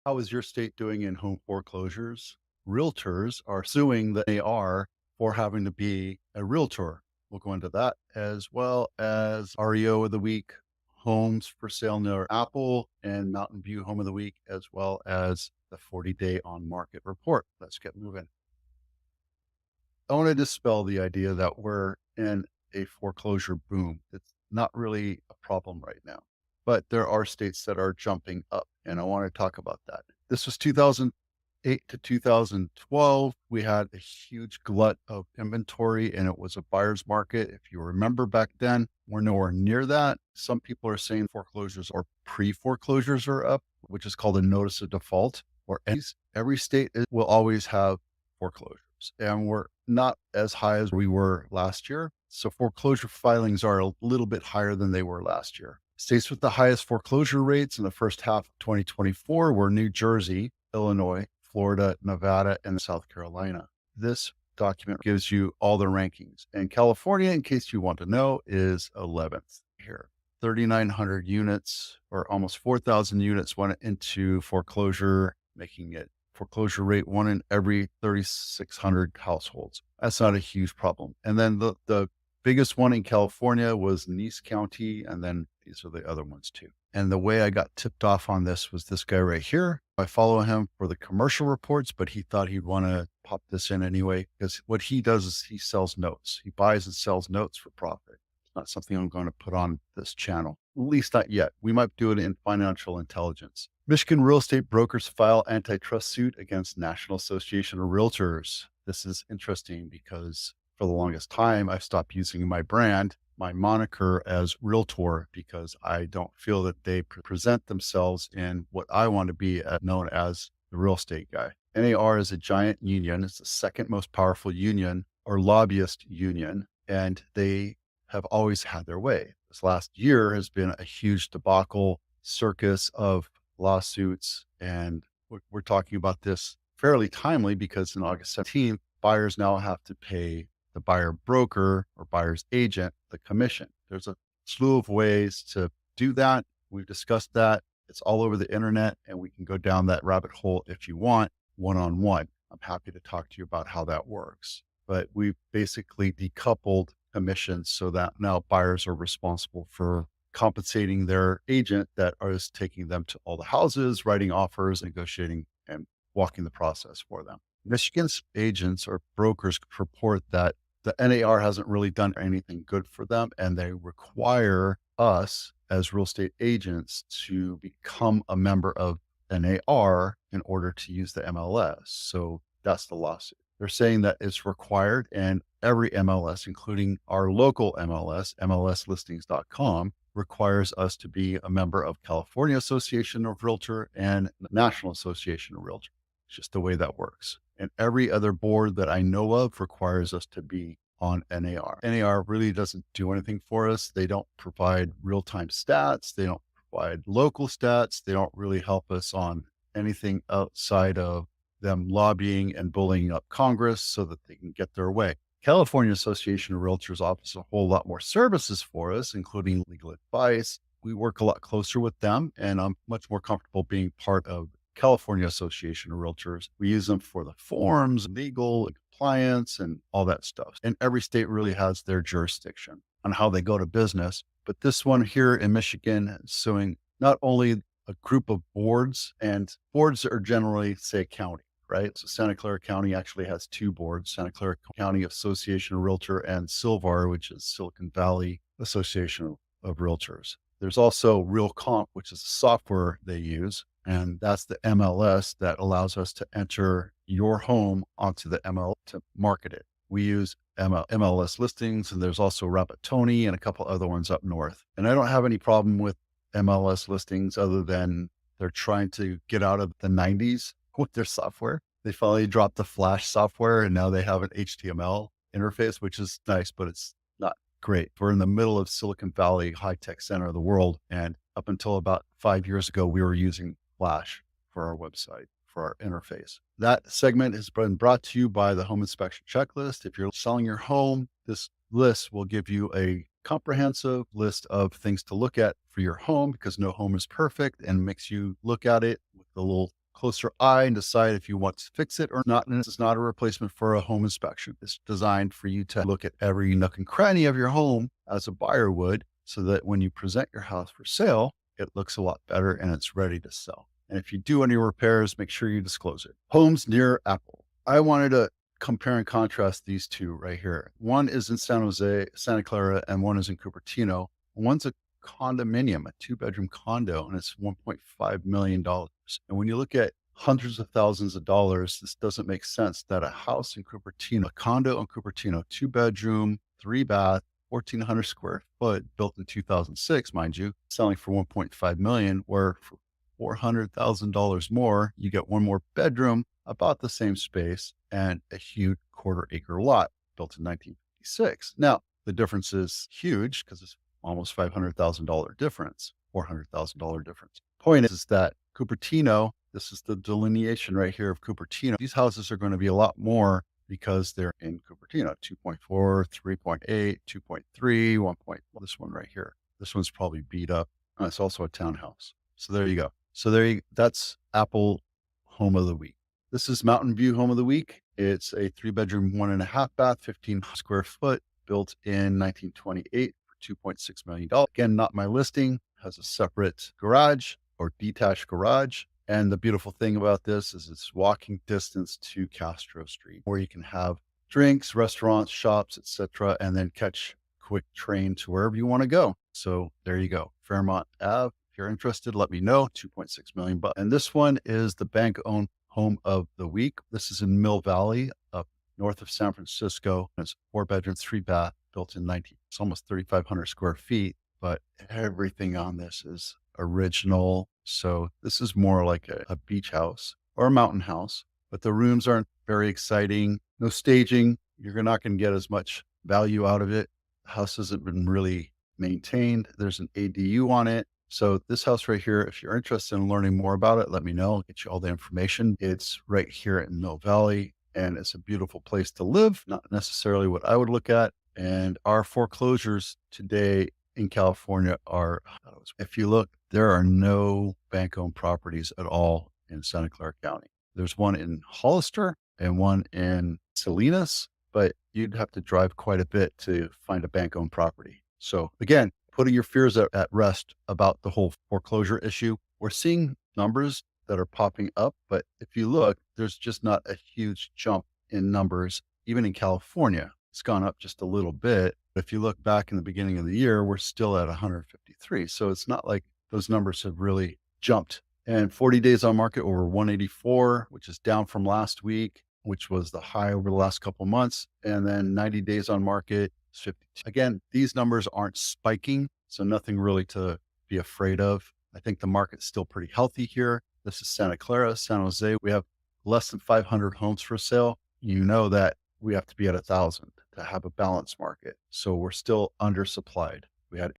How is your state doing in home foreclosures? Realtors are suing the NAR for having to be a realtor. We'll go into that as well as REO of the week, homes for sale near Apple, and Mountain View home of the week, as well as the 40-day on market report. Let's get moving. I want to dispel the idea that we're in a foreclosure boom. It's not really a problem right now, but there are states that are jumping up, and I want to talk about that. This was 2008 to 2012. We had a huge glut of inventory, and it was a buyer's market. If you remember back then, we're nowhere near that. Some people are saying foreclosures or pre foreclosures are up, which is called a notice of default. Or every state will always have foreclosures, and we're not as high as we were last year. So foreclosure filings are a little bit higher than they were last year. States with the highest foreclosure rates in the first half of 2024 were New Jersey, Illinois, Florida, Nevada, and South Carolina. This document gives you all the rankings. And California, in case you want to know, is 11th here. 3,900 units, or almost 4,000 units, went into foreclosure, making it foreclosure rate 1 in every 3,600 households. That's not a huge problem. And then the biggest one in California was Nice County, and then these are the other ones too. And the way I got tipped off on this was this guy right here. I follow him for the commercial reports, but he thought he'd want to pop this in anyway, because what he does is he sells notes. He buys and sells notes for profit. It's not something I'm going to put on this channel, at least not yet. We might do it in financial intelligence. Michigan real estate brokers file antitrust suit against National Association of Realtors. This is interesting because for the longest time, I've stopped using my brand, my moniker, as Realtor, because I don't feel that they present themselves in what I want to be known as the real estate guy. NAR is a giant union. It's the second most powerful union or lobbyist union, and they have always had their way. This last year has been a huge debacle circus of lawsuits. And we're talking about this fairly timely because in August 17th, buyers now have to pay the buyer broker or buyer's agent the commission. There's a slew of ways to do that. We've discussed that. It's all over the internet, and we can go down that rabbit hole if you want, one-on-one. I'm happy to talk to you about how that works. But we've basically decoupled commissions so that now buyers are responsible for compensating their agent that is taking them to all the houses, writing offers, negotiating, and walking the process for them. Michigan's agents or brokers report that the NAR hasn't really done anything good for them, and they require us as real estate agents to become a member of NAR in order to use the MLS. So that's the lawsuit. They're saying that it's required, and every MLS, including our local MLS, MLSlistings.com, requires us to be a member of California Association of Realtor and the National Association of Realtors. It's just the way that works. And every other board that I know of requires us to be on NAR. NAR really doesn't do anything for us. They don't provide real-time stats. They don't provide local stats. They don't really help us on anything outside of them lobbying and bullying up Congress so that they can get their way. California Association of Realtors offers a whole lot more services for us, including legal advice. We work a lot closer with them, and I'm much more comfortable being part of California Association of Realtors. We use them for the forms, legal, and compliance, and all that stuff. And every state really has their jurisdiction on how they go to business. But this one here in Michigan is suing not only a group of boards, and boards are generally, say, county, right? So Santa Clara County actually has two boards, Santa Clara County Association of Realtor and Silvar, which is Silicon Valley Association of Realtors. There's also RealComp, which is the software they use. And that's the MLS that allows us to enter your home onto the MLS to market it. We use MLS listings, and there's also Rabbit-Tony and a couple other ones up north. And I don't have any problem with MLS listings other than they're trying to get out of the 90s with their software. They finally dropped the Flash software, and now they have an HTML interface, which is nice, but it's not great. We're in the middle of Silicon Valley, high-tech center of the world. And up until about 5 years ago, we were using Flash for our website, for our interface. That segment has been brought to you by the Home Inspection Checklist. If you're selling your home, this list will give you a comprehensive list of things to look at for your home, because no home is perfect, and makes you look at it with a little closer eye and decide if you want to fix it or not. And this is not a replacement for a home inspection. It's designed for you to look at every nook and cranny of your home as a buyer would, so that when you present your house for sale, it looks a lot better and it's ready to sell. And if you do any repairs, make sure you disclose it. Homes near Apple. I wanted to compare and contrast these two right here. One is in San Jose, Santa Clara, and one is in Cupertino. One's a condominium, a 2-bedroom condo, and it's $1.5 million. And when you look at hundreds of thousands of dollars, this doesn't make sense that a house in Cupertino, a condo in Cupertino, 2-bedroom, 3-bath, 1,400 square foot, built in 2006, mind you, selling for 1.5 million, where for $400,000 more, you get one more bedroom, about the same space, and a huge quarter-acre lot built in 1956. Now, the difference is huge because it's almost $500,000 difference, $400,000 difference. Point is that Cupertino, this is the delineation right here of Cupertino. These houses are going to be a lot more because they're in Cupertino, 2.4, 3.8, 2.3, 1. This one right here. This one's probably beat up. It's also a townhouse. So there you go. That's Apple Home of the Week. This is Mountain View Home of the Week. It's a 3-bedroom, 1.5 bath, 15 square foot, built in 1928 for $2.6 million. Again, not my listing, has a separate garage or detached garage. And the beautiful thing about this is it's walking distance to Castro Street, where you can have drinks, restaurants, shops, etc., and then catch quick train to wherever you want to go. So there you go. Fairmont Ave. If you're interested, let me know. 2.6 million bucks. And this one is the bank-owned home of the week. This is in Mill Valley, up north of San Francisco. It's 4-bedroom, 3-bath, built in it's almost 3,500 square feet, but everything on this is original. So this is more like a beach house or a mountain house, but the rooms aren't very exciting. No staging. You're not going to get as much value out of it. The house hasn't been really maintained. There's an ADU on it. So this house right here, if you're interested in learning more about it, let me know. I'll get you all the information. It's right here in Mill Valley, and it's a beautiful place to live. Not necessarily what I would look at. And our foreclosures today in California are, if you look, there are no bank-owned properties at all in Santa Clara County. There's one in Hollister and one in Salinas, but you'd have to drive quite a bit to find a bank-owned property. So again, putting your fears at rest about the whole foreclosure issue. We're seeing numbers that are popping up, but if you look, there's just not a huge jump in numbers. Even in California, it's gone up just a little bit. But if you look back in the beginning of the year, we're still at 153. So it's not like those numbers have really jumped. And 40 days on market over 184, which is down from last week, which was the high over the last couple of months. And then 90 days on market, 52. Again, these numbers aren't spiking, so nothing really to be afraid of. I think the market's still pretty healthy here. This is Santa Clara, San Jose. We have less than 500 homes for sale. You know that we have to be at 1,000 to have a balanced market. So we're still undersupplied. We had